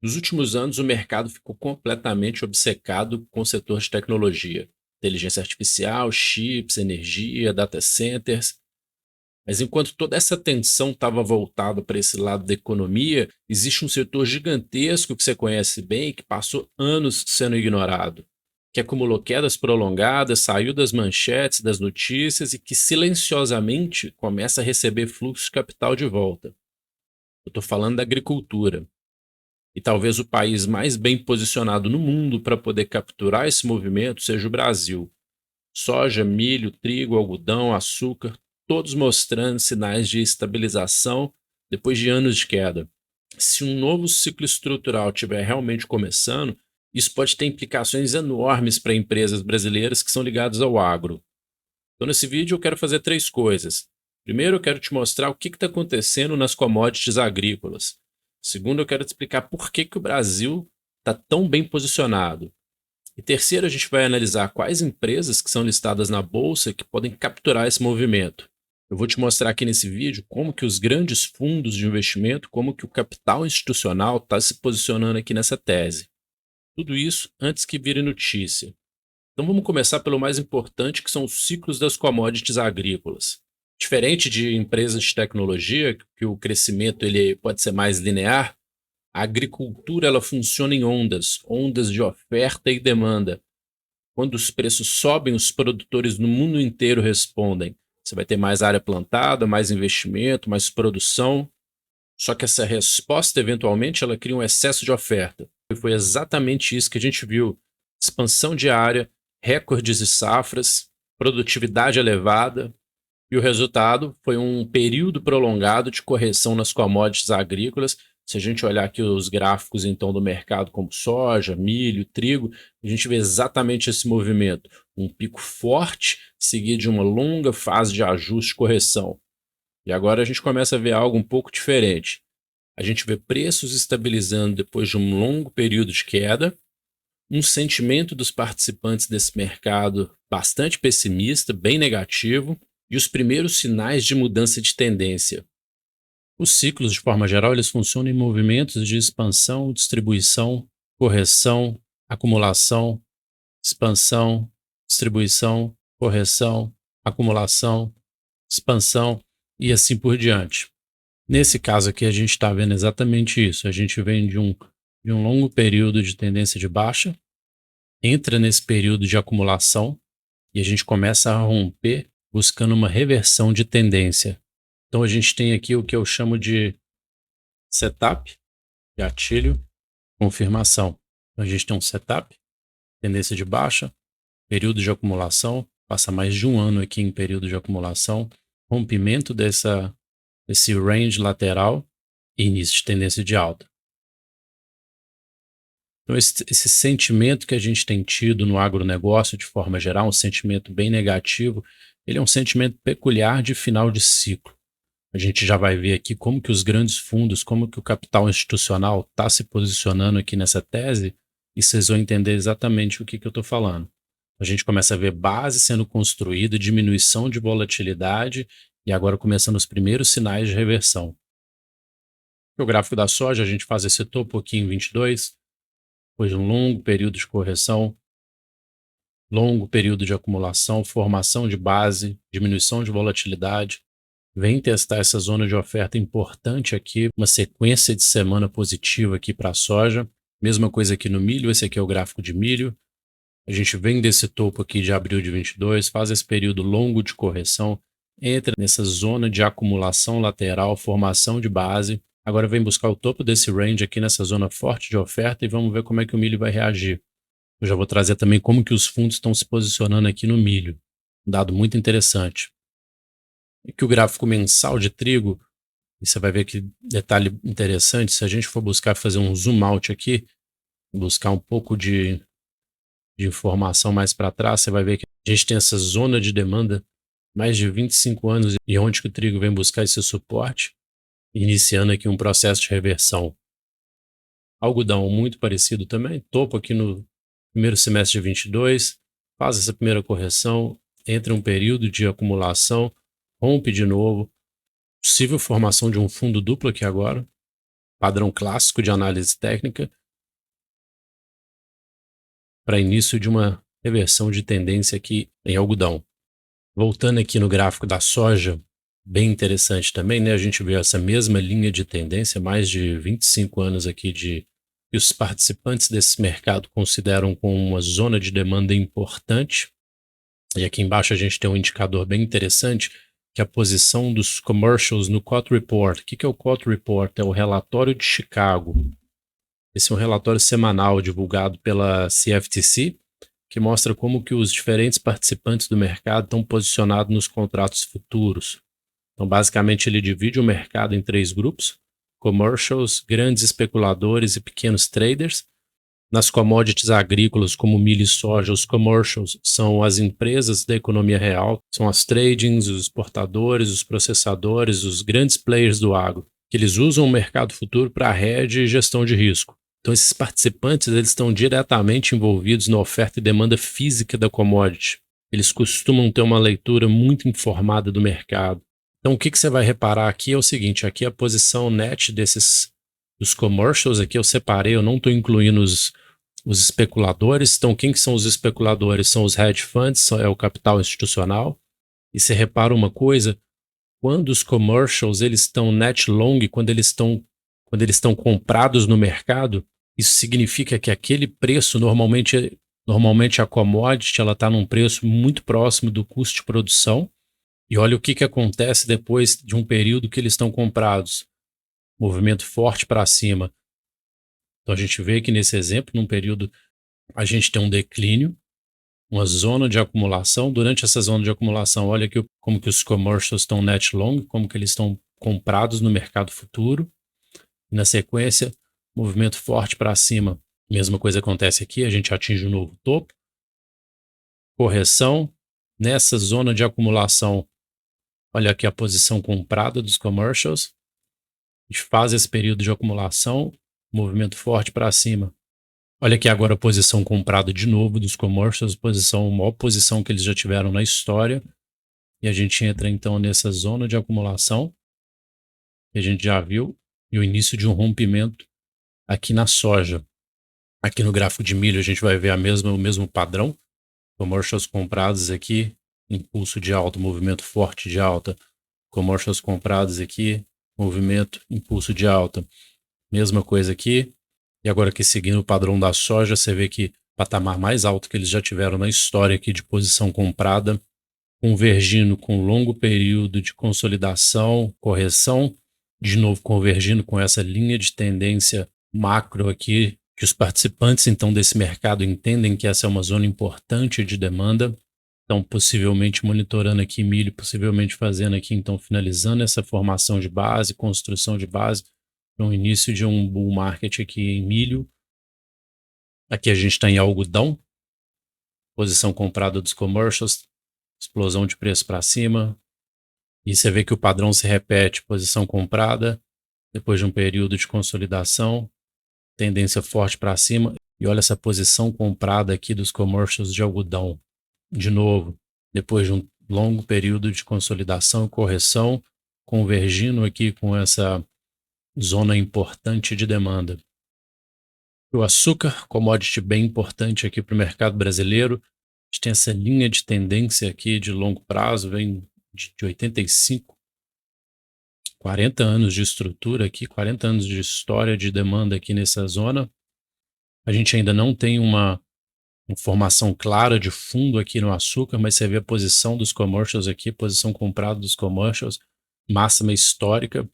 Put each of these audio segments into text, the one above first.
Nos últimos anos, o mercado ficou completamente obcecado com o setor de tecnologia, inteligência artificial, chips, energia, data centers. Mas enquanto toda essa atenção estava voltada para esse lado da economia, existe um setor gigantesco que você conhece bem e que passou anos sendo ignorado, que acumulou quedas prolongadas, saiu das manchetes das notícias e que silenciosamente começa a receber fluxo de capital de volta. Eu estou falando da agricultura. E talvez o país mais bem posicionado no mundo para poder capturar esse movimento seja o Brasil. Soja, milho, trigo, algodão, açúcar, todos mostrando sinais de estabilização depois de anos de queda. Se um novo ciclo estrutural estiver realmente começando, isso pode ter implicações enormes para empresas brasileiras que são ligadas ao agro. Então, nesse vídeo, eu quero fazer três coisas. Primeiro, eu quero te mostrar o que está acontecendo nas commodities agrícolas. Segundo, eu quero te explicar por que o Brasil está tão bem posicionado. E terceiro, a gente vai analisar quais empresas que são listadas na bolsa que podem capturar esse movimento. Eu vou te mostrar aqui nesse vídeo como que os grandes fundos de investimento, como que o capital institucional está se posicionando aqui nessa tese. Tudo isso antes que vire notícia. Então vamos começar pelo mais importante, que são os ciclos das commodities agrícolas. Diferente de empresas de tecnologia, que o crescimento ele pode ser mais linear, a agricultura ela funciona em ondas, ondas de oferta e demanda. Quando os preços sobem, os produtores no mundo inteiro respondem. Você vai ter mais área plantada, mais investimento, mais produção. Só que essa resposta, eventualmente, ela cria um excesso de oferta. E foi exatamente isso que a gente viu. Expansão de área, recordes de safras, produtividade elevada, e o resultado foi um período prolongado de correção nas commodities agrícolas. Se a gente olhar aqui os gráficos então do mercado como soja, milho, trigo, a gente vê exatamente esse movimento. Um pico forte, seguido de uma longa fase de ajuste e correção. E agora a gente começa a ver algo um pouco diferente. A gente vê preços estabilizando depois de um longo período de queda, um sentimento dos participantes desse mercado bastante pessimista, bem negativo, e os primeiros sinais de mudança de tendência. Os ciclos, de forma geral, eles funcionam em movimentos de expansão, distribuição, correção, acumulação, expansão, distribuição, correção, acumulação, expansão e assim por diante. Nesse caso aqui, a gente está vendo exatamente isso. A gente vem de um longo período de tendência de baixa, entra nesse período de acumulação e a gente começa a romper buscando uma reversão de tendência. Então a gente tem aqui o que eu chamo de setup, gatilho, confirmação. Então a gente tem um setup, tendência de baixa, período de acumulação, passa mais de um ano aqui em período de acumulação, rompimento desse range lateral e início de tendência de alta. Então esse sentimento que a gente tem tido no agronegócio de forma geral, um sentimento bem negativo, ele é um sentimento peculiar de final de ciclo. A gente já vai ver aqui como que os grandes fundos, como que o capital institucional está se posicionando aqui nessa tese, e vocês vão entender exatamente o que eu estou falando. A gente começa a ver base sendo construída, diminuição de volatilidade, e agora começando os primeiros sinais de reversão. O gráfico da soja, a gente faz esse topo aqui em 22, depois de um longo período de correção, longo período de acumulação, formação de base, diminuição de volatilidade, vem testar essa zona de oferta importante aqui, uma sequência de semana positiva aqui para a soja, mesma coisa aqui no milho, esse aqui é o gráfico de milho, a gente vem desse topo aqui de abril de 22, faz esse período longo de correção, entra nessa zona de acumulação lateral, formação de base, agora vem buscar o topo desse range aqui nessa zona forte de oferta e vamos ver como é que o milho vai reagir. Eu já vou trazer também como que os fundos estão se posicionando aqui no milho. Um dado muito interessante. E que o gráfico mensal de trigo, e você vai ver que detalhe interessante, se a gente for buscar fazer um zoom out aqui, buscar um pouco de informação mais para trás, você vai ver que a gente tem essa zona de demanda mais de 25 anos e onde que o trigo vem buscar esse suporte, iniciando aqui um processo de reversão. Algodão muito parecido também, topo aqui no primeiro semestre de 22, faz essa primeira correção, entra um período de acumulação, rompe de novo, possível formação de um fundo duplo aqui agora, padrão clássico de análise técnica para início de uma reversão de tendência aqui em algodão. Voltando aqui no gráfico da soja, bem interessante também, né? A gente vê essa mesma linha de tendência, mais de 25 anos aqui que os participantes desse mercado consideram como uma zona de demanda importante. E aqui embaixo a gente tem um indicador bem interessante, que é a posição dos commercials no Cotton Report. O que é o Cotton Report? É o relatório de Chicago. Esse é um relatório semanal divulgado pela CFTC, que mostra como que os diferentes participantes do mercado estão posicionados nos contratos futuros. Então, basicamente, ele divide o mercado em 3 grupos: commercials, grandes especuladores e pequenos traders. Nas commodities agrícolas, como milho e soja, os commercials são as empresas da economia real, são as tradings, os exportadores, os processadores, os grandes players do agro, que eles usam o mercado futuro para hedge e gestão de risco. Então, esses participantes eles estão diretamente envolvidos na oferta e demanda física da commodity. Eles costumam ter uma leitura muito informada do mercado. Então, o que você vai reparar aqui é o seguinte: aqui a posição net dos commercials, aqui eu separei, eu não estou incluindo os especuladores. Então, quem que são os especuladores? São os hedge funds, é o capital institucional. E você repara uma coisa: quando os commercials eles estão net long, quando eles estão comprados no mercado, isso significa que aquele preço, normalmente a commodity, ela está num preço muito próximo do custo de produção. E olha o que acontece depois de um período que eles estão comprados. Movimento forte para cima. Então a gente vê que nesse exemplo, num período, a gente tem um declínio, uma zona de acumulação. Durante essa zona de acumulação, olha aqui como que os commercials estão net long, como que eles estão comprados no mercado futuro. E na sequência, movimento forte para cima. Mesma coisa acontece aqui, a gente atinge um novo topo. Correção. Nessa zona de acumulação, olha aqui a posição comprada dos commercials. A gente faz esse período de acumulação, movimento forte para cima. Olha aqui agora a posição comprada de novo dos commercials, maior posição que eles já tiveram na história. E a gente entra então nessa zona de acumulação, que a gente já viu, e o início de um rompimento aqui na soja. Aqui no gráfico de milho a gente vai ver o mesmo padrão. Commercials comprados aqui, impulso de alta, movimento forte de alta. Commercials comprados aqui, movimento, impulso de alta. Mesma coisa aqui. E agora aqui seguindo o padrão da soja, você vê que patamar mais alto que eles já tiveram na história aqui de posição comprada, convergindo com longo período de consolidação, correção, de novo convergindo com essa linha de tendência macro aqui, que os participantes então desse mercado entendem que essa é uma zona importante de demanda. Então, possivelmente monitorando aqui milho, possivelmente fazendo aqui, então, finalizando essa formação de base, construção de base, no início de um bull market aqui em milho. Aqui a gente está em algodão, posição comprada dos commercials, explosão de preço para cima. E você vê que o padrão se repete, posição comprada, depois de um período de consolidação, tendência forte para cima. E olha essa posição comprada aqui dos commercials de algodão. De novo, depois de um longo período de consolidação e correção, convergindo aqui com essa zona importante de demanda. O açúcar, commodity bem importante aqui para o mercado brasileiro. A gente tem essa linha de tendência aqui de longo prazo, vem de 85, 40 anos de estrutura aqui, 40 anos de história de demanda aqui nessa zona. A gente ainda não tem uma informação clara de fundo aqui no açúcar, mas você vê a posição dos commercials aqui, posição comprada dos commercials, máxima histórica.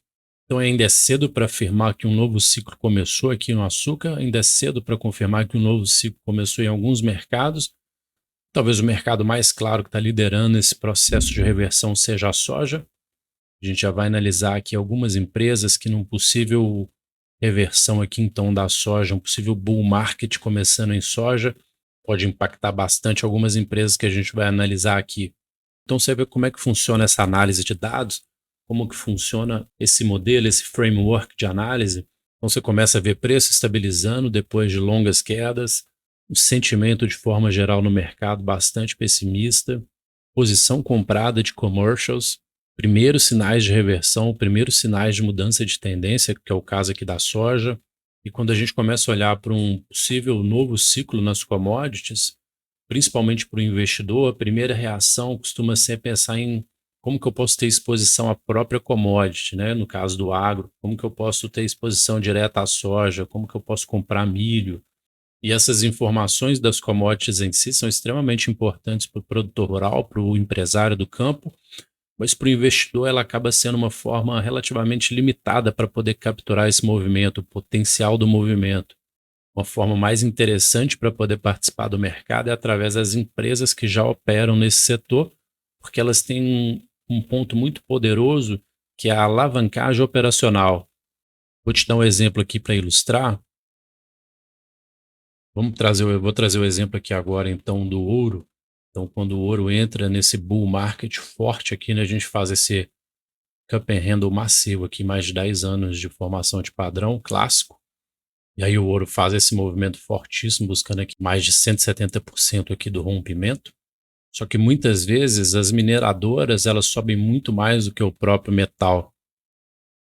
Então ainda é cedo para afirmar que um novo ciclo começou aqui no açúcar, ainda é cedo para confirmar que um novo ciclo começou em alguns mercados. Talvez o mercado mais claro que está liderando esse processo de reversão seja a soja. A gente já vai analisar aqui algumas empresas que num possível reversão aqui então da soja, um possível bull market começando em soja, pode impactar bastante algumas empresas que a gente vai analisar aqui. Então você vê como é que funciona essa análise de dados, como que funciona esse modelo, esse framework de análise. Então você começa a ver preço estabilizando depois de longas quedas, um sentimento de forma geral no mercado bastante pessimista, posição comprada de commercials, primeiros sinais de reversão, primeiros sinais de mudança de tendência, que é o caso aqui da soja. E quando a gente começa a olhar para um possível novo ciclo nas commodities, principalmente para o investidor, a primeira reação costuma ser pensar em como que eu posso ter exposição à própria commodity, né? No caso do agro, como que eu posso ter exposição direta à soja, como que eu posso comprar milho. E essas informações das commodities em si são extremamente importantes para o produtor rural, para o empresário do campo, mas para o investidor ela acaba sendo uma forma relativamente limitada para poder capturar esse movimento, o potencial do movimento. Uma forma mais interessante para poder participar do mercado é através das empresas que já operam nesse setor, porque elas têm um ponto muito poderoso que é a alavancagem operacional. Vou te dar um exemplo aqui para ilustrar. Eu vou trazer o exemplo aqui agora então do ouro. Então, quando o ouro entra nesse bull market forte aqui, né, a gente faz esse cup and handle massivo aqui, mais de 10 anos de formação de padrão clássico. E aí o ouro faz esse movimento fortíssimo, buscando aqui mais de 170% aqui do rompimento. Só que muitas vezes as mineradoras elas sobem muito mais do que o próprio metal.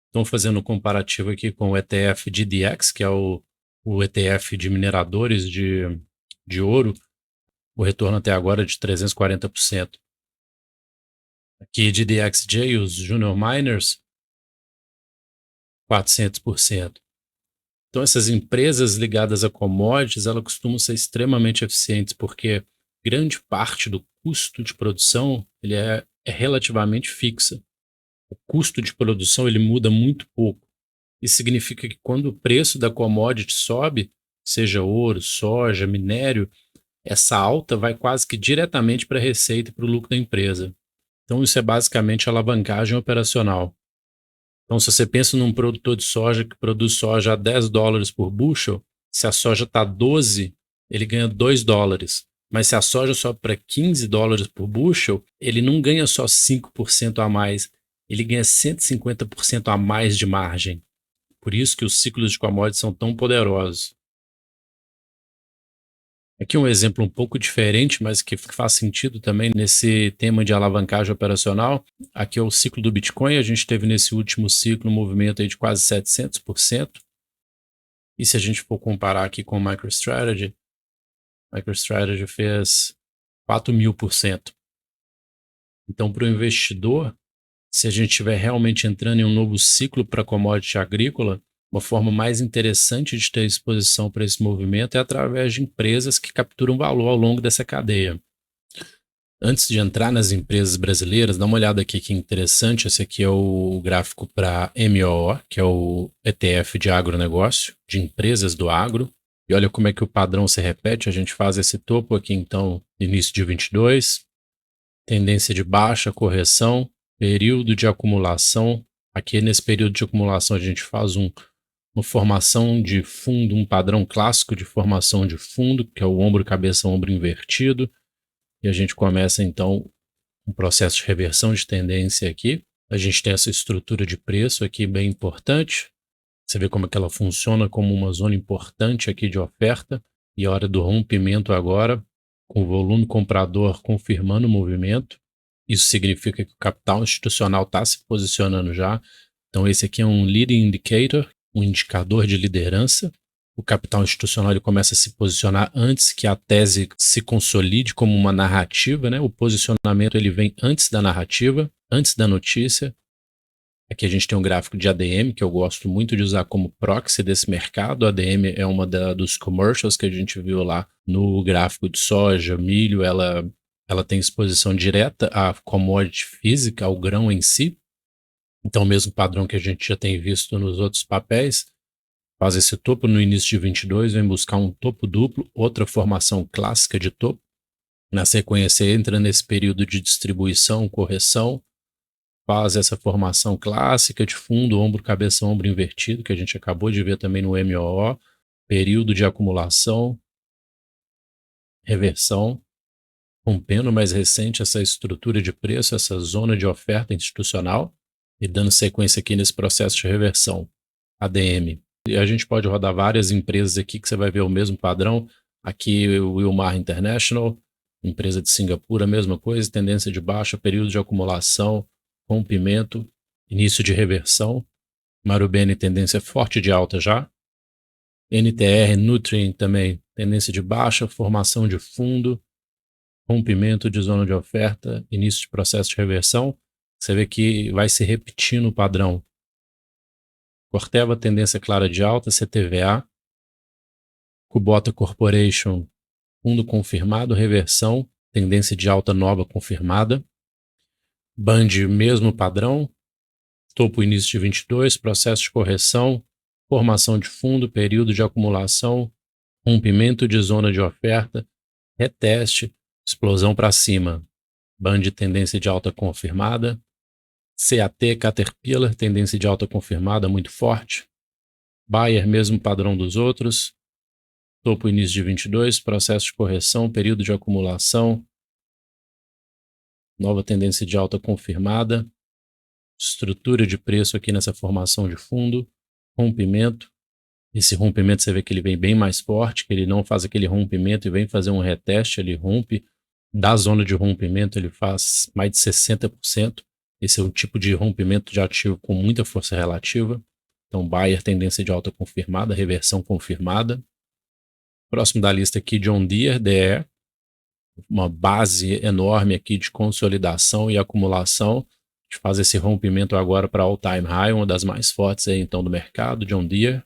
Estão fazendo um comparativo aqui com o ETF GDX, que é o ETF de mineradores de ouro, o retorno até agora é de 340%. Aqui GDXJ, os Junior Miners, 400%. Então essas empresas ligadas a commodities, elas costumam ser extremamente eficientes, porque grande parte do custo de produção ele é relativamente fixa. O custo de produção ele muda muito pouco. Isso significa que quando o preço da commodity sobe, seja ouro, soja, minério, essa alta vai quase que diretamente para a receita e para o lucro da empresa. Então isso é basicamente alavancagem operacional. Então se você pensa num produtor de soja que produz soja a $10 por bushel, se a soja está 12, ele ganha $2. Mas se a soja sobe para $15 por bushel, ele não ganha só 5% a mais, ele ganha 150% a mais de margem. Por isso que os ciclos de commodities são tão poderosos. Aqui um exemplo um pouco diferente, mas que faz sentido também nesse tema de alavancagem operacional. Aqui é o ciclo do Bitcoin. A gente teve nesse último ciclo um movimento aí de quase 700%. E se a gente for comparar aqui com o MicroStrategy fez 4.000%. Então, para o investidor, se a gente estiver realmente entrando em um novo ciclo para commodity agrícola, uma forma mais interessante de ter exposição para esse movimento é através de empresas que capturam valor ao longo dessa cadeia. Antes de entrar nas empresas brasileiras, dá uma olhada aqui que interessante. Esse aqui é o gráfico para MOO, que é o ETF de agronegócio, de empresas do agro. E olha como é que o padrão se repete. A gente faz esse topo aqui, então, início de 22, tendência de baixa, correção, período de acumulação. Aqui nesse período de acumulação a gente faz uma formação de fundo, um padrão clássico de formação de fundo, que é o ombro, cabeça, ombro invertido. E a gente começa então um processo de reversão de tendência aqui. A gente tem essa estrutura de preço aqui bem importante. Você vê como é que ela funciona como uma zona importante aqui de oferta. E a hora do rompimento agora, com o volume comprador confirmando o movimento. Isso significa que o capital institucional está se posicionando já. Então esse aqui é um leading indicator, um indicador de liderança. O capital institucional ele começa a se posicionar antes que a tese se consolide como uma narrativa, né? O posicionamento ele vem antes da narrativa, antes da notícia. Aqui a gente tem um gráfico de ADM, que eu gosto muito de usar como proxy desse mercado. A ADM é uma dos commercials que a gente viu lá no gráfico de soja, milho. Ela tem exposição direta à commodity física, ao grão em si. Então, o mesmo padrão que a gente já tem visto nos outros papéis, faz esse topo no início de 22, vem buscar um topo duplo, outra formação clássica de topo. Na sequência, entra nesse período de distribuição, correção, faz essa formação clássica de fundo, ombro, cabeça, ombro invertido, que a gente acabou de ver também no MOO, período de acumulação, reversão, rompendo mais recente essa estrutura de preço, essa zona de oferta institucional e dando sequência aqui nesse processo de reversão, ADM. E a gente pode rodar várias empresas aqui que você vai ver o mesmo padrão. Aqui o Wilmar International, empresa de Singapura, a mesma coisa, tendência de baixa, período de acumulação, rompimento, início de reversão. Marubeni, tendência forte de alta já. NTR, Nutrien também, tendência de baixa, formação de fundo, rompimento de zona de oferta, início de processo de reversão. Você vê que vai se repetindo o padrão. Corteva, tendência clara de alta, CTVA. Kubota Corporation, fundo confirmado, reversão, tendência de alta nova confirmada. Band, mesmo padrão. Topo início de 22, processo de correção, formação de fundo, período de acumulação, rompimento de zona de oferta, reteste, explosão para cima. Band, tendência de alta confirmada. CAT, Caterpillar, tendência de alta confirmada muito forte. Bayer, mesmo padrão dos outros. Topo início de 22, processo de correção, período de acumulação, nova tendência de alta confirmada. Estrutura de preço aqui nessa formação de fundo, rompimento. Esse rompimento você vê que ele vem bem mais forte, que ele não faz aquele rompimento e vem fazer um reteste, ele rompe. Da zona de rompimento ele faz mais de 60%. Esse é um tipo de rompimento de ativo com muita força relativa. Então, Bayer, tendência de alta confirmada, reversão confirmada. Próximo da lista aqui, John Deere, DE. Uma base enorme aqui de consolidação e acumulação. A gente faz esse rompimento agora para all-time high, uma das mais fortes aí então do mercado, John Deere.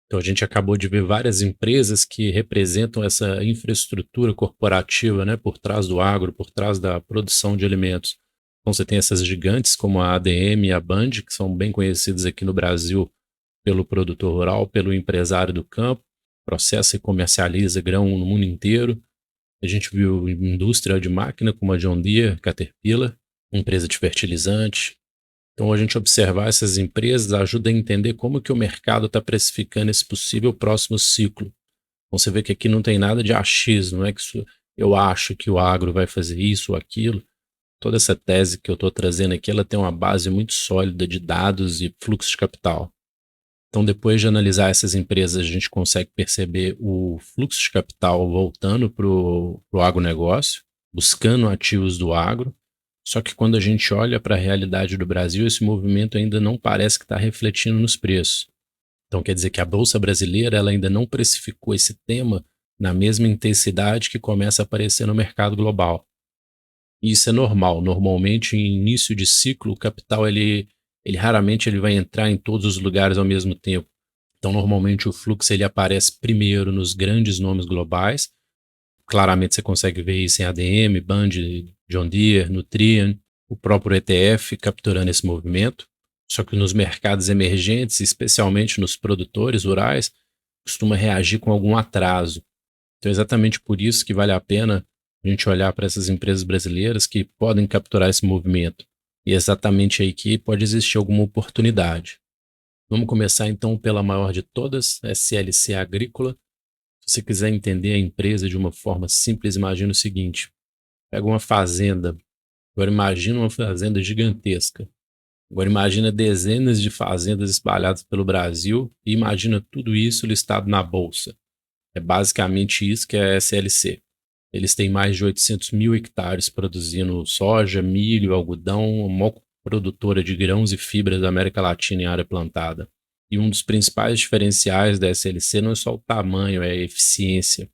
Então a gente acabou de ver várias empresas que representam essa infraestrutura corporativa, né, por trás do agro, por trás da produção de alimentos. Então você tem essas gigantes como a ADM e a Band, que são bem conhecidas aqui no Brasil pelo produtor rural, pelo empresário do campo, processa e comercializa grão no mundo inteiro. A gente viu indústria de máquina como a John Deere, Caterpillar, empresa de fertilizante. Então, a gente observar essas empresas ajuda a entender como que o mercado está precificando esse possível próximo ciclo. Então, você vê que aqui não tem nada de achismo, não é que eu acho que o agro vai fazer isso ou aquilo. Toda essa tese que eu estou trazendo aqui, ela tem uma base muito sólida de dados e fluxo de capital. Então, depois de analisar essas empresas, a gente consegue perceber o fluxo de capital voltando para o agronegócio, buscando ativos do agro. Só que quando a gente olha para a realidade do Brasil, esse movimento ainda não parece que está refletindo nos preços. Então quer dizer que a Bolsa Brasileira ela ainda não precificou esse tema na mesma intensidade que começa a aparecer no mercado global. E isso é normal. Normalmente, em início de ciclo, o capital ele raramente ele vai entrar em todos os lugares ao mesmo tempo. Então, normalmente, o fluxo ele aparece primeiro nos grandes nomes globais. Claramente você consegue ver isso em ADM, Band, John Deere, Nutrien, o próprio ETF capturando esse movimento. Só que nos mercados emergentes, especialmente nos produtores rurais, costuma reagir com algum atraso. Então é exatamente por isso que vale a pena a gente olhar para essas empresas brasileiras que podem capturar esse movimento. E é exatamente aí que pode existir alguma oportunidade. Vamos começar então pela maior de todas, SLC Agrícola. Se você quiser entender a empresa de uma forma simples, imagina o seguinte: pega uma fazenda, agora imagina uma fazenda gigantesca. Agora imagina dezenas de fazendas espalhadas pelo Brasil e imagina tudo isso listado na bolsa. É basicamente isso que é a SLC. Eles têm mais de 800 mil hectares produzindo soja, milho, algodão, a maior produtora de grãos e fibras da América Latina em área plantada. E um dos principais diferenciais da SLC não é só o tamanho, é a eficiência.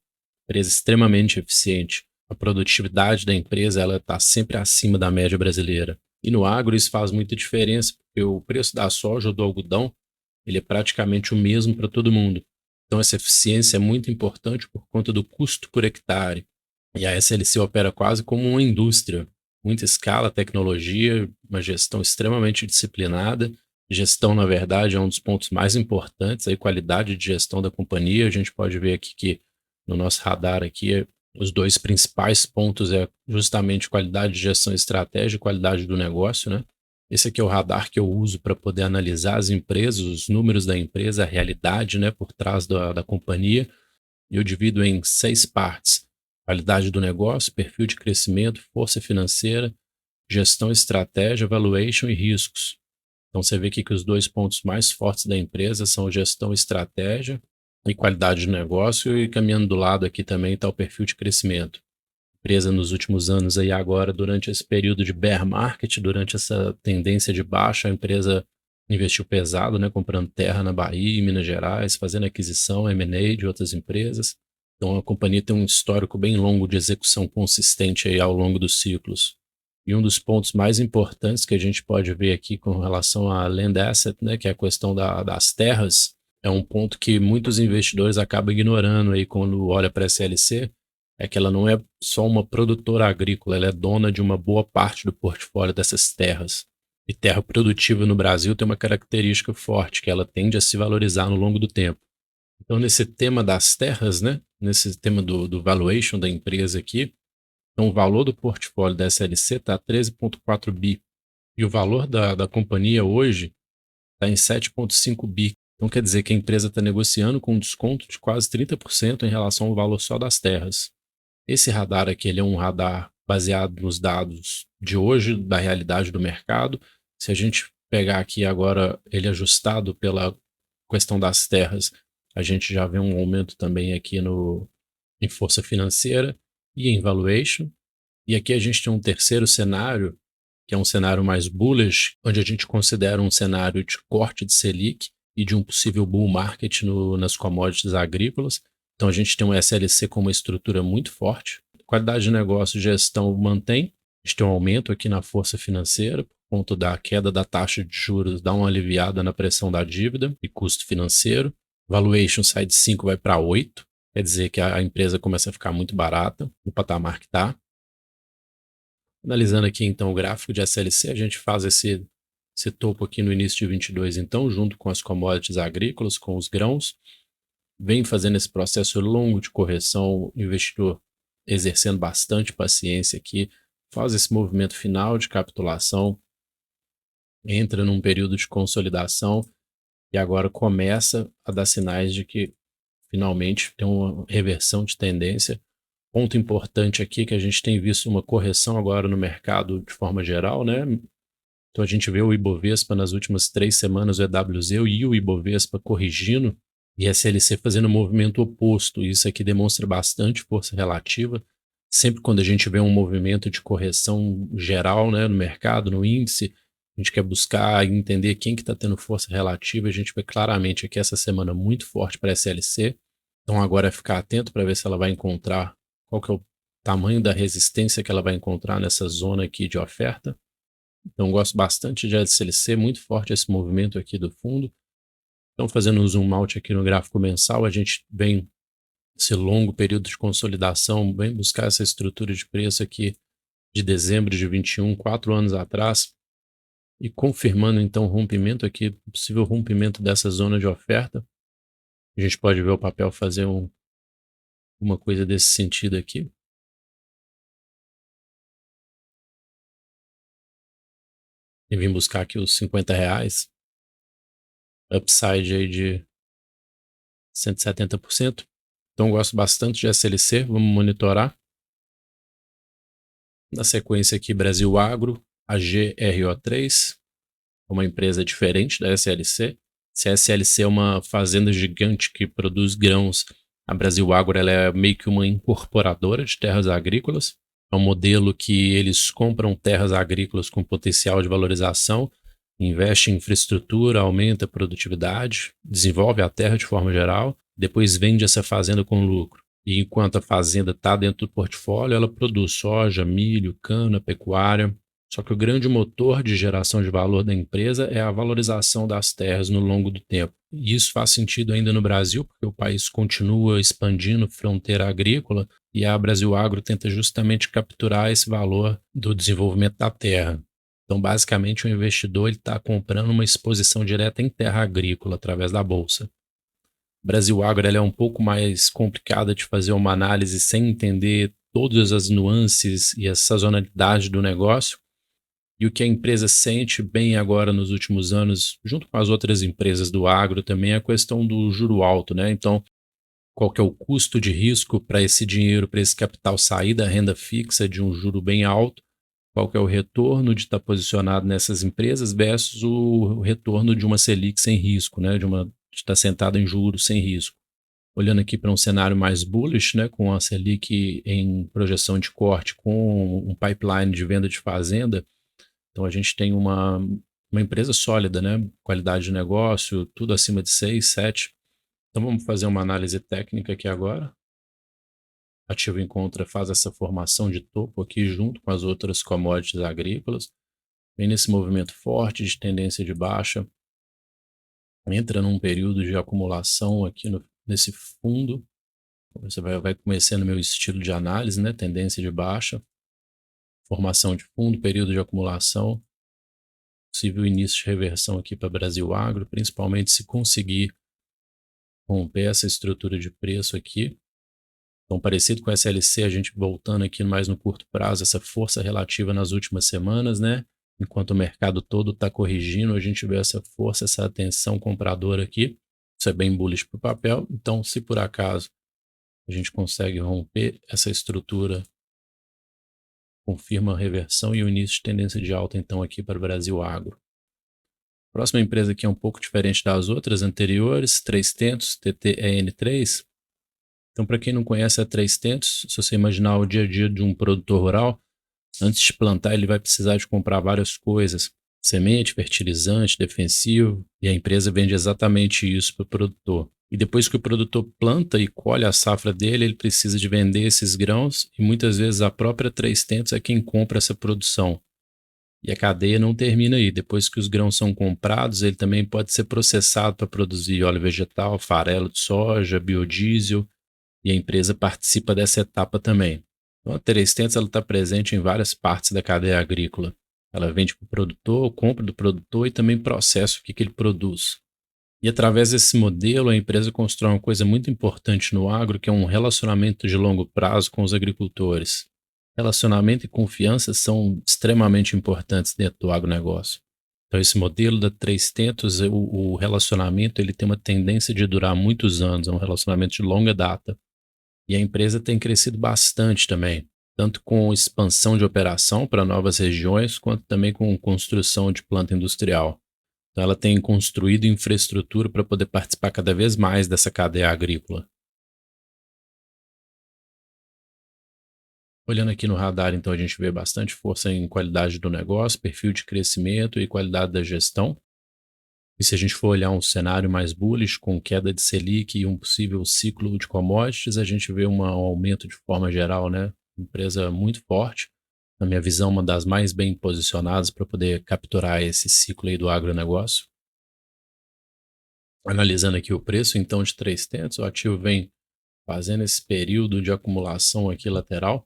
Empresa extremamente eficiente. A produtividade da empresa está sempre acima da média brasileira. E no agro isso faz muita diferença, porque o preço da soja ou do algodão ele é praticamente o mesmo para todo mundo. Então essa eficiência é muito importante por conta do custo por hectare. E a SLC opera quase como uma indústria. Muita escala, tecnologia, uma gestão extremamente disciplinada. Gestão, na verdade, é um dos pontos mais importantes, a qualidade de gestão da companhia. A gente pode ver aqui que no nosso radar aqui, os dois principais pontos é justamente qualidade de gestão estratégica e qualidade do negócio, né? Esse aqui é o radar que eu uso para poder analisar as empresas, os números da empresa, a realidade, né, por trás da companhia. Eu divido em 6 partes: qualidade do negócio, perfil de crescimento, força financeira, gestão, estratégia, valuation e riscos. Então você vê aqui que os dois pontos mais fortes da empresa são gestão, estratégia e qualidade do negócio, e caminhando do lado aqui também está o perfil de crescimento. Empresa nos últimos anos aí agora, durante esse período de bear market, durante essa tendência de baixa, a empresa investiu pesado, né, comprando terra na Bahia, em Minas Gerais, fazendo aquisição, M&A de outras empresas. Então a companhia tem um histórico bem longo de execução consistente aí ao longo dos ciclos. E um dos pontos mais importantes que a gente pode ver aqui com relação a land asset, né, que é a questão das terras, é um ponto que muitos investidores acabam ignorando aí quando olha para a SLC, é que ela não é só uma produtora agrícola, ela é dona de uma boa parte do portfólio dessas terras. E terra produtiva no Brasil tem uma característica forte, que ela tende a se valorizar no longo do tempo. Então, nesse tema das terras, né, nesse tema do valuation da empresa aqui, então o valor do portfólio da SLC está 13,4 bi. E o valor da companhia hoje está em 7,5 bi. Então quer dizer que a empresa está negociando com um desconto de quase 30% em relação ao valor só das terras. Esse radar aqui ele é um radar baseado nos dados de hoje, da realidade do mercado. Se a gente pegar aqui agora ele ajustado pela questão das terras, a gente já vê um aumento também aqui em força financeira e em valuation. E aqui a gente tem um terceiro cenário, que é um cenário mais bullish, onde a gente considera um cenário de corte de Selic e de um possível bull market nas commodities agrícolas. Então a gente tem um SLC com uma estrutura muito forte. Qualidade de negócio e gestão mantém. A gente tem um aumento aqui na força financeira, por conta da queda da taxa de juros, dá uma aliviada na pressão da dívida e custo financeiro. Valuation sai de 5, vai para 8. Quer dizer que a empresa começa a ficar muito barata no patamar que está. Analisando aqui então o gráfico de SLC, a gente faz esse topo aqui no início de 22, então, junto com as commodities agrícolas, com os grãos, vem fazendo esse processo longo de correção, o investidor exercendo bastante paciência aqui, faz esse movimento final de capitulação, entra num período de consolidação e agora começa a dar sinais de que finalmente tem uma reversão de tendência. Ponto importante aqui que a gente tem visto uma correção agora no mercado de forma geral, né? Então a gente vê o Ibovespa nas últimas 3 semanas, o EWZ e o Ibovespa corrigindo e a SLC fazendo um movimento oposto. Isso aqui demonstra bastante força relativa. Sempre quando a gente vê um movimento de correção geral, né, no mercado, no índice, a gente quer buscar e entender quem que está tendo força relativa. A gente vê claramente aqui essa semana muito forte para a SLC. Então agora é ficar atento para ver se ela vai encontrar qual que é o tamanho da resistência que ela vai encontrar nessa zona aqui de oferta. Então gosto bastante de SLC, muito forte esse movimento aqui do fundo. Então fazendo um zoom out aqui no gráfico mensal, a gente vem esse longo período de consolidação, vem buscar essa estrutura de preço aqui de dezembro de 21, 4 anos atrás, e confirmando então o rompimento aqui, possível rompimento dessa zona de oferta. A gente pode ver o papel fazer uma coisa desse sentido aqui. E vim buscar aqui os R$50, upside aí de 170%. Então gosto bastante de SLC, vamos monitorar. Na sequência aqui, Brasil Agro, a GRO3, uma empresa diferente da SLC. Se a SLC é uma fazenda gigante que produz grãos, a Brasil Agro ela é meio que uma incorporadora de terras agrícolas. É um modelo que eles compram terras agrícolas com potencial de valorização, investe em infraestrutura, aumenta a produtividade, desenvolve a terra de forma geral, depois vende essa fazenda com lucro. E enquanto a fazenda está dentro do portfólio, ela produz soja, milho, cana, pecuária. Só que o grande motor de geração de valor da empresa é a valorização das terras no longo do tempo. E isso faz sentido ainda no Brasil, porque o país continua expandindo fronteira agrícola e a Brasil Agro tenta justamente capturar esse valor do desenvolvimento da terra. Então, basicamente, o investidor está comprando uma exposição direta em terra agrícola através da bolsa. Brasil Agro ela é um pouco mais complicada de fazer uma análise sem entender todas as nuances e a sazonalidade do negócio. E o que a empresa sente bem agora nos últimos anos, junto com as outras empresas do agro também, é a questão do juro alto, né? Então, qual que é o custo de risco para esse dinheiro, para esse capital sair da renda fixa de um juro bem alto? Qual que é o retorno de estar posicionado nessas empresas versus o retorno de uma Selic sem risco, né? De estar sentado em juros sem risco. olhando aqui para um cenário mais bullish, né, com a Selic em projeção de corte, com um pipeline de venda de fazenda. Então a gente tem uma empresa sólida, né, qualidade de negócio, tudo acima de 6, 7. Então vamos fazer uma análise técnica aqui agora. Ativo Encontra faz essa formação de topo aqui junto com as outras commodities agrícolas. Vem nesse movimento forte de tendência de baixa. Entra num período de acumulação aqui nesse fundo. Você vai conhecendo meu estilo de análise, né? Tendência de baixa, formação de fundo, período de acumulação, possível início de reversão aqui para Brasil Agro, principalmente se conseguir romper essa estrutura de preço aqui. Então, parecido com a SLC, a gente voltando aqui mais no curto prazo, essa força relativa nas últimas semanas, né? Enquanto o mercado todo está corrigindo, a gente vê essa força, essa atenção compradora aqui. Isso é bem bullish para o papel. Então, se por acaso a gente consegue romper essa estrutura, confirma a reversão e o início de tendência de alta, então, aqui para o Brasil Agro. Próxima empresa aqui é um pouco diferente das outras anteriores, 3tentos, TTEN3. Então, para quem não conhece a 3tentos, se você imaginar o dia a dia de um produtor rural, antes de plantar ele vai precisar de comprar várias coisas, semente, fertilizante, defensivo, e a empresa vende exatamente isso para o produtor. E depois que o produtor planta e colhe a safra dele, ele precisa de vender esses grãos e muitas vezes a própria 3tentos é quem compra essa produção. E a cadeia não termina aí. Depois que os grãos são comprados, ele também pode ser processado para produzir óleo vegetal, farelo de soja, biodiesel, e a empresa participa dessa etapa também. Então a 3tentos está presente em várias partes da cadeia agrícola. Ela vende para o produtor, compra do produtor e também processa o que ele produz. E através desse modelo, a empresa constrói uma coisa muito importante no agro, que é um relacionamento de longo prazo com os agricultores. Relacionamento e confiança são extremamente importantes dentro do agronegócio. Então, esse modelo da 3tentos, o relacionamento, ele tem uma tendência de durar muitos anos, é um relacionamento de longa data. E a empresa tem crescido bastante também, tanto com expansão de operação para novas regiões, quanto também com construção de planta industrial. Então, ela tem construído infraestrutura para poder participar cada vez mais dessa cadeia agrícola. Olhando aqui no radar, então, a gente vê bastante força em qualidade do negócio, perfil de crescimento e qualidade da gestão. E se a gente for olhar um cenário mais bullish, com queda de Selic e um possível ciclo de commodities, a gente vê um aumento de forma geral, né? Empresa muito forte. Na minha visão, uma das mais bem posicionadas para poder capturar esse ciclo aí do agronegócio. Analisando aqui o preço, então, de 3tentos, o ativo vem fazendo esse período de acumulação aqui lateral.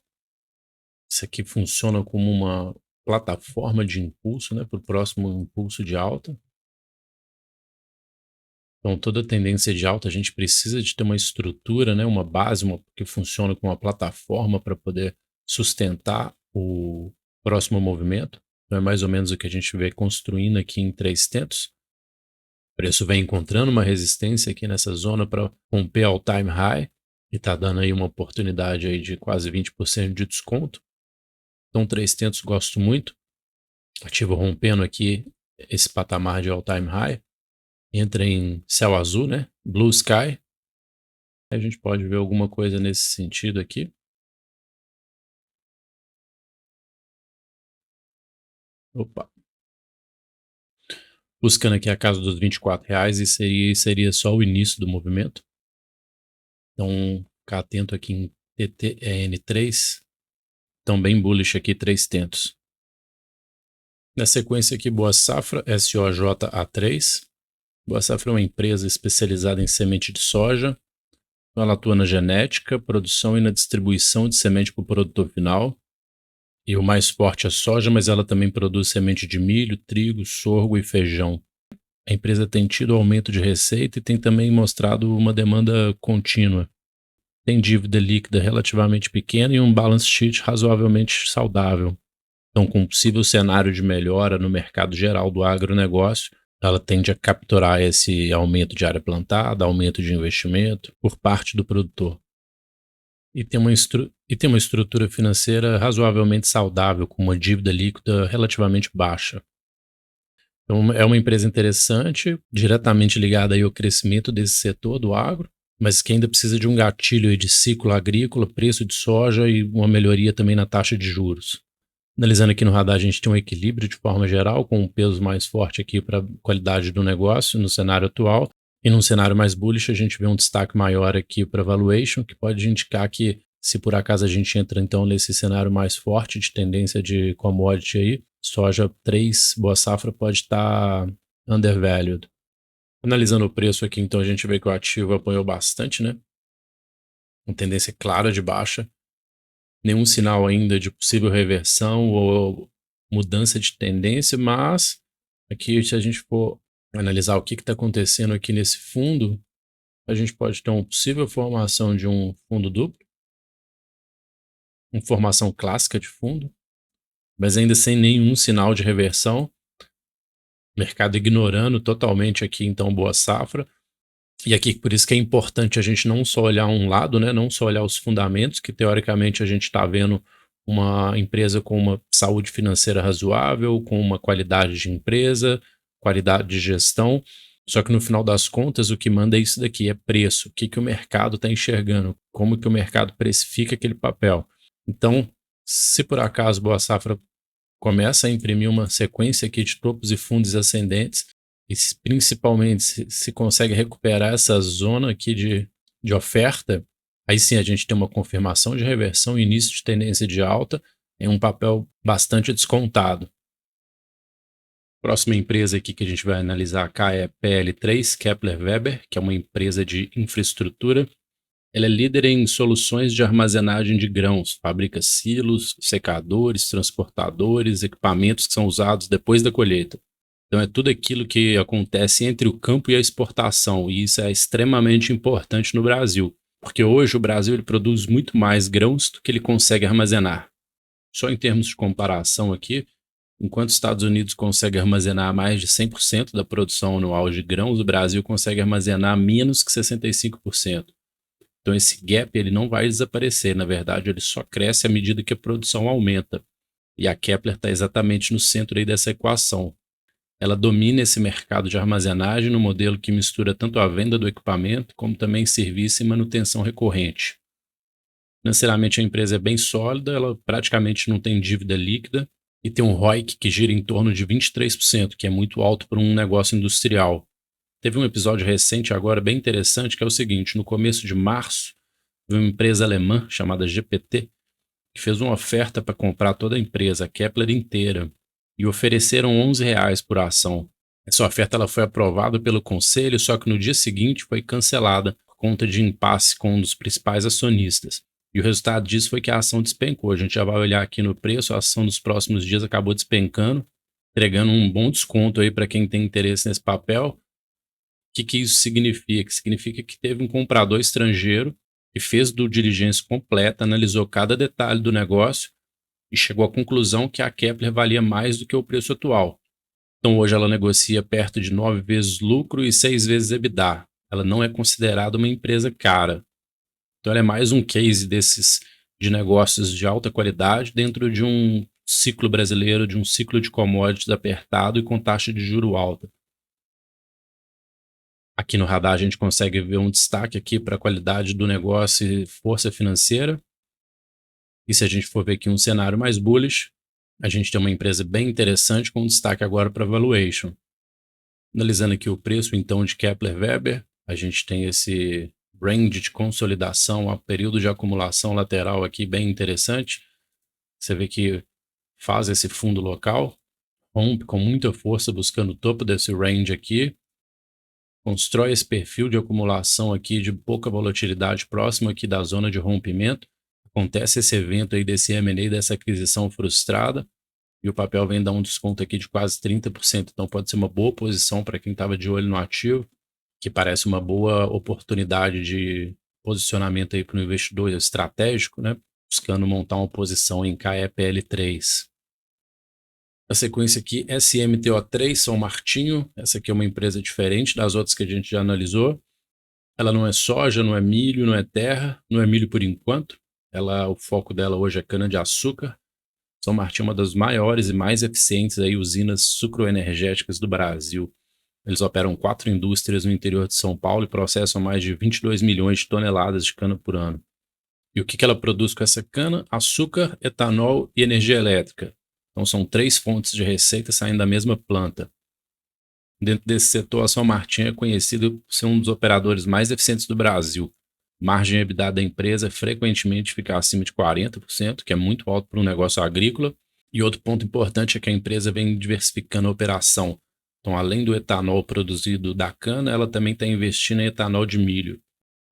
Isso aqui funciona como uma plataforma de impulso, né, para o próximo impulso de alta. Então, toda tendência de alta, a gente precisa de ter uma estrutura, né, uma base que funciona como uma plataforma para poder sustentar o próximo movimento. Então, é mais ou menos o que a gente vê construindo aqui em 3tentos. O preço vem encontrando uma resistência aqui nessa zona para romper all time high e está dando aí uma oportunidade aí de quase 20% de desconto. Então, 3tentos gosto muito. Ativo rompendo aqui esse patamar de all time high. Entra em céu azul, né? Blue sky. A gente pode ver alguma coisa nesse sentido aqui. Opa. Buscando aqui a casa dos R$ 24 e seria só o início do movimento. Então, ficar atento aqui em TTEN3. Então, bem bullish aqui, 3tentos. Na sequência aqui, Boa Safra, SOJA3. Boa Safra é uma empresa especializada em semente de soja. Ela atua na genética, produção e na distribuição de semente para o produtor final. E o mais forte é a soja, mas ela também produz semente de milho, trigo, sorgo e feijão. A empresa tem tido aumento de receita e tem também mostrado uma demanda contínua. Tem dívida líquida relativamente pequena e um balance sheet razoavelmente saudável. Então, com um possível cenário de melhora no mercado geral do agronegócio, ela tende a capturar esse aumento de área plantada, aumento de investimento por parte do produtor. E tem uma estrutura financeira razoavelmente saudável, com uma dívida líquida relativamente baixa. Então, é uma empresa interessante, diretamente ligada aí ao crescimento desse setor do agro, mas que ainda precisa de um gatilho aí de ciclo agrícola, preço de soja e uma melhoria também na taxa de juros. Analisando aqui no radar, a gente tem um equilíbrio de forma geral, com um peso mais forte aqui para a qualidade do negócio no cenário atual. E num cenário mais bullish, a gente vê um destaque maior aqui para valuation, que pode indicar que, se por acaso a gente entra então nesse cenário mais forte de tendência de commodity aí, soja 3, boa safra pode estar undervalued. Analisando o preço aqui, então a gente vê que o ativo apanhou bastante, né? Uma tendência clara de baixa. Nenhum sinal ainda de possível reversão ou mudança de tendência, mas aqui, se a gente for analisar o que está acontecendo aqui nesse fundo, a gente pode ter uma possível formação de um fundo duplo, uma formação clássica de fundo, mas ainda sem nenhum sinal de reversão. Mercado ignorando totalmente aqui, então, boa safra. E aqui, por isso que é importante a gente não só olhar um lado, né? Não só olhar os fundamentos, que teoricamente a gente está vendo uma empresa com uma saúde financeira razoável, com uma qualidade de empresa, qualidade de gestão. Só que no final das contas, o que manda é isso daqui, é preço. O que, que o mercado está enxergando? Como que o mercado precifica aquele papel? Então, se por acaso Boa Safra começa a imprimir uma sequência aqui de topos e fundos ascendentes, e principalmente se consegue recuperar essa zona aqui de oferta, aí sim a gente tem uma confirmação de reversão, início de tendência de alta, em um papel bastante descontado. Próxima empresa aqui que a gente vai analisar cá é a PL3, Kepler Weber, que é uma empresa de infraestrutura. Ela é líder em soluções de armazenagem de grãos, fabrica silos, secadores, transportadores, equipamentos que são usados depois da colheita. Então é tudo aquilo que acontece entre o campo e a exportação, e isso é extremamente importante no Brasil, porque hoje o Brasil ele produz muito mais grãos do que ele consegue armazenar. Só em termos de comparação aqui, enquanto os Estados Unidos consegue armazenar mais de 100% da produção anual de grãos, o Brasil consegue armazenar menos que 65%. Então esse gap ele não vai desaparecer, na verdade ele só cresce à medida que a produção aumenta. E a Kepler está exatamente no centro aí dessa equação. Ela domina esse mercado de armazenagem no modelo que mistura tanto a venda do equipamento como também serviço e manutenção recorrente. Financeiramente a empresa é bem sólida, ela praticamente não tem dívida líquida e tem um ROIC que gira em torno de 23%, que é muito alto para um negócio industrial. Teve um episódio recente agora bem interessante que é o seguinte, no começo de março, uma empresa alemã chamada GPT que fez uma oferta para comprar toda a empresa, a Kepler inteira, e ofereceram R$ 11 por ação. Essa oferta ela foi aprovada pelo conselho, só que no dia seguinte foi cancelada por conta de impasse com um dos principais acionistas. E o resultado disso foi que a ação despencou. A gente já vai olhar aqui no preço, a ação nos próximos dias acabou despencando, entregando um bom desconto aí para quem tem interesse nesse papel. O que isso significa? Significa que teve um comprador estrangeiro que fez due diligência completa, analisou cada detalhe do negócio e chegou à conclusão que a Kepler valia mais do que o preço atual. Então hoje ela negocia perto de 9 vezes lucro e 6 vezes EBITDA. Ela não é considerada uma empresa cara. Então ela é mais um case desses de negócios de alta qualidade dentro de um ciclo brasileiro, de um ciclo de commodities apertado e com taxa de juro alta. Aqui no radar a gente consegue ver um destaque aqui para a qualidade do negócio e força financeira. E se a gente for ver aqui um cenário mais bullish, a gente tem uma empresa bem interessante com destaque agora para valuation. Analisando aqui o preço então de Kepler Weber, a gente tem esse range de consolidação, a período de acumulação lateral aqui bem interessante. Você vê que faz esse fundo local, rompe com muita força buscando o topo desse range aqui, constrói esse perfil de acumulação aqui de pouca volatilidade próximo aqui da zona de rompimento. Acontece esse evento aí desse M&A, dessa aquisição frustrada, e o papel vem dar um desconto aqui de quase 30%. Então pode ser uma boa posição para quem estava de olho no ativo, que parece uma boa oportunidade de posicionamento aí para o investidor estratégico, né? Buscando montar uma posição em KEPL3. A sequência aqui, SMTO3, São Martinho. Essa aqui é uma empresa diferente das outras que a gente já analisou. Ela não é soja, não é milho, não é terra, não é milho por enquanto. O foco dela hoje é cana-de-açúcar. São Martinho é uma das maiores e mais eficientes aí, usinas sucroenergéticas do Brasil. Eles operam 4 indústrias no interior de São Paulo e processam mais de 22 milhões de toneladas de cana por ano. E o que ela produz com essa cana? Açúcar, etanol e energia elétrica. Então são 3 fontes de receita saindo da mesma planta. Dentro desse setor, a São Martin é conhecida por ser um dos operadores mais eficientes do Brasil. Margem EBITDA da empresa frequentemente fica acima de 40%, que é muito alto para um negócio agrícola. E outro ponto importante é que a empresa vem diversificando a operação. Então, além do etanol produzido da cana, ela também está investindo em etanol de milho.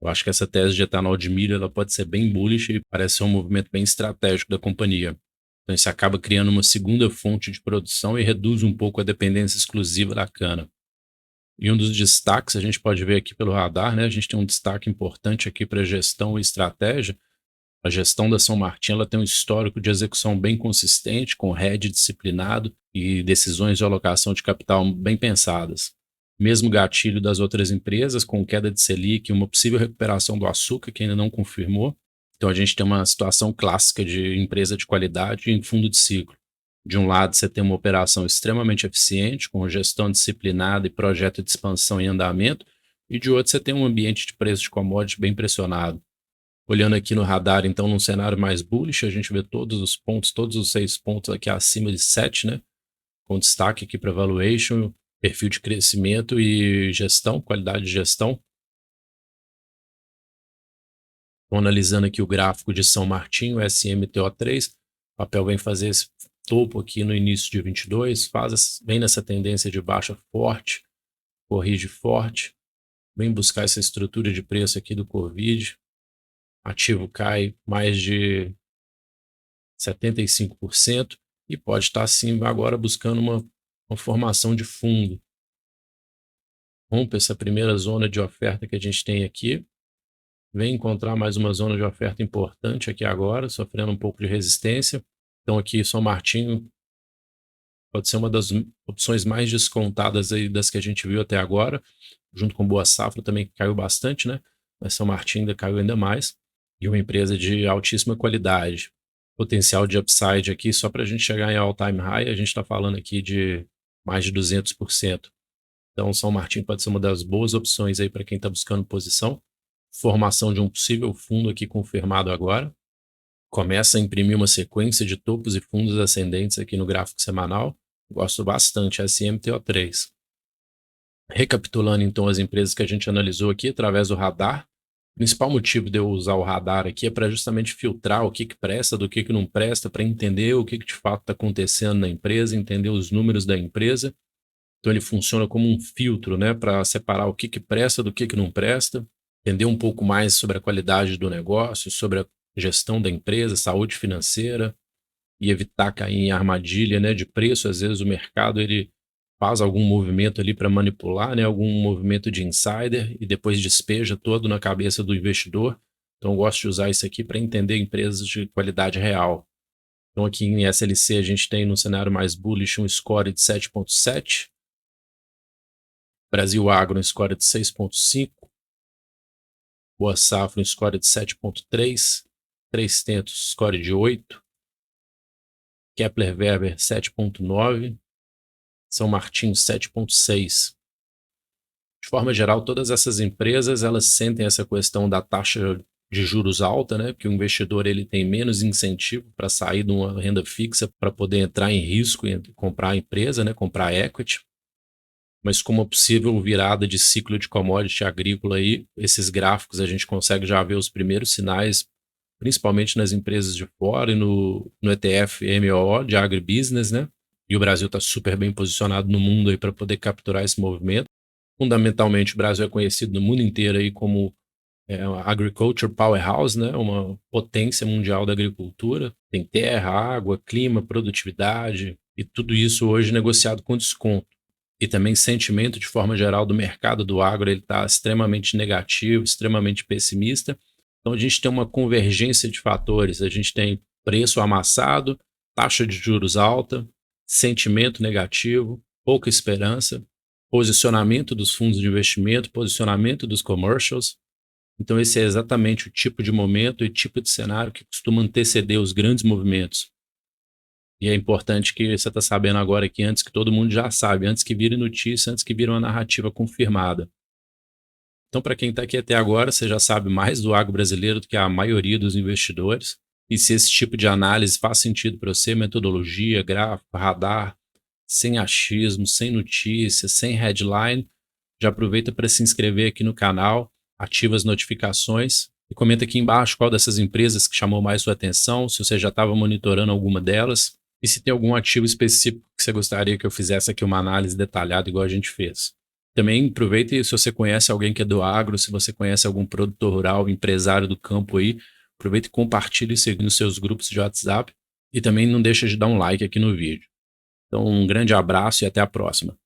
Eu acho que essa tese de etanol de milho ela pode ser bem bullish e parece ser um movimento bem estratégico da companhia. Então, isso acaba criando uma segunda fonte de produção e reduz um pouco a dependência exclusiva da cana. E um dos destaques, a gente pode ver aqui pelo radar, né? A gente tem um destaque importante aqui para gestão e estratégia. A gestão da São Martin ela tem um histórico de execução bem consistente, com head disciplinado e decisões de alocação de capital bem pensadas. Mesmo gatilho das outras empresas, com queda de Selic e uma possível recuperação do açúcar, que ainda não confirmou. Então a gente tem uma situação clássica de empresa de qualidade em fundo de ciclo. De um lado, você tem uma operação extremamente eficiente, com gestão disciplinada e projeto de expansão em andamento, e de outro, você tem um ambiente de preço de commodity bem pressionado. Olhando aqui no radar, então, num cenário mais bullish, a gente vê todos os pontos, todos os 6 pontos aqui acima de 7, né? Com destaque aqui para valuation, perfil de crescimento e gestão, qualidade de gestão. Estou analisando aqui o gráfico de São Martinho, SMTO3, o papel vem fazer esse topo aqui no início de 22, vem nessa tendência de baixa forte, corrige forte, vem buscar essa estrutura de preço aqui do Covid, ativo cai mais de 75% e pode estar sim agora buscando uma formação de fundo. Rompe essa primeira zona de oferta que a gente tem aqui, vem encontrar mais uma zona de oferta importante aqui agora, sofrendo um pouco de resistência. Então aqui São Martinho pode ser uma das opções mais descontadas aí das que a gente viu até agora, junto com Boa Safra também que caiu bastante, né? Mas São Martinho ainda caiu ainda mais. E uma empresa de altíssima qualidade. Potencial de upside aqui, só para a gente chegar em all-time high, a gente está falando aqui de mais de 200%. Então São Martinho pode ser uma das boas opções aí para quem está buscando posição. Formação de um possível fundo aqui confirmado agora. Começa a imprimir uma sequência de topos e fundos ascendentes aqui no gráfico semanal. Gosto bastante, SMTO3. Recapitulando então as empresas que a gente analisou aqui através do radar. O principal motivo de eu usar o radar aqui é para justamente filtrar o que presta do que não presta, para entender o que de fato está acontecendo na empresa, entender os números da empresa. Então ele funciona como um filtro, né, para separar o que presta do que não presta, entender um pouco mais sobre a qualidade do negócio, sobre a gestão da empresa, saúde financeira e evitar cair em armadilha, né, de preço. Às vezes o mercado ele faz algum movimento ali para manipular, né, algum movimento de insider e depois despeja todo na cabeça do investidor. Então eu gosto de usar isso aqui para entender empresas de qualidade real. Então aqui em SLC a gente tem no cenário mais bullish um score de 7.7, Brasil Agro um score de 6.5, Boa Safra um score de 7.3, Três Tentos score de 8, Kepler Weber 7.9, São Martinho 7.6. De forma geral, todas essas empresas elas sentem essa questão da taxa de juros alta, né? Porque o investidor ele tem menos incentivo para sair de uma renda fixa para poder entrar em risco e comprar a empresa, né? Comprar equity. Mas com uma possível virada de ciclo de commodity agrícola aí, esses gráficos a gente consegue já ver os primeiros sinais, principalmente nas empresas de fora e no ETF MOO de agribusiness, né? E o Brasil está super bem posicionado no mundo aí para poder capturar esse movimento. Fundamentalmente, o Brasil é conhecido no mundo inteiro aí como uma agriculture powerhouse, né? Uma potência mundial da agricultura. Tem terra, água, clima, produtividade e tudo isso hoje negociado com desconto. E também sentimento de forma geral do mercado do agro, ele está extremamente negativo, extremamente pessimista. Então a gente tem uma convergência de fatores, a gente tem preço amassado, taxa de juros alta, sentimento negativo, pouca esperança, posicionamento dos fundos de investimento, posicionamento dos commercials. Então esse é exatamente o tipo de momento e tipo de cenário que costuma anteceder os grandes movimentos. E é importante que você está sabendo agora aqui, antes que todo mundo já sabe, antes que vire notícia, antes que vire uma narrativa confirmada. Então, para quem está aqui até agora, você já sabe mais do agro brasileiro do que a maioria dos investidores. E se esse tipo de análise faz sentido para você, metodologia, gráfico, radar, sem achismo, sem notícias, sem headline, já aproveita para se inscrever aqui no canal, ativa as notificações e comenta aqui embaixo qual dessas empresas que chamou mais sua atenção, se você já estava monitorando alguma delas e se tem algum ativo específico que você gostaria que eu fizesse aqui uma análise detalhada igual a gente fez. Também aproveite, se você conhece alguém que é do agro, se você conhece algum produtor rural, empresário do campo aí, aproveite e compartilhe isso nos seus grupos de WhatsApp e também não deixa de dar um like aqui no vídeo. Então, um grande abraço e até a próxima.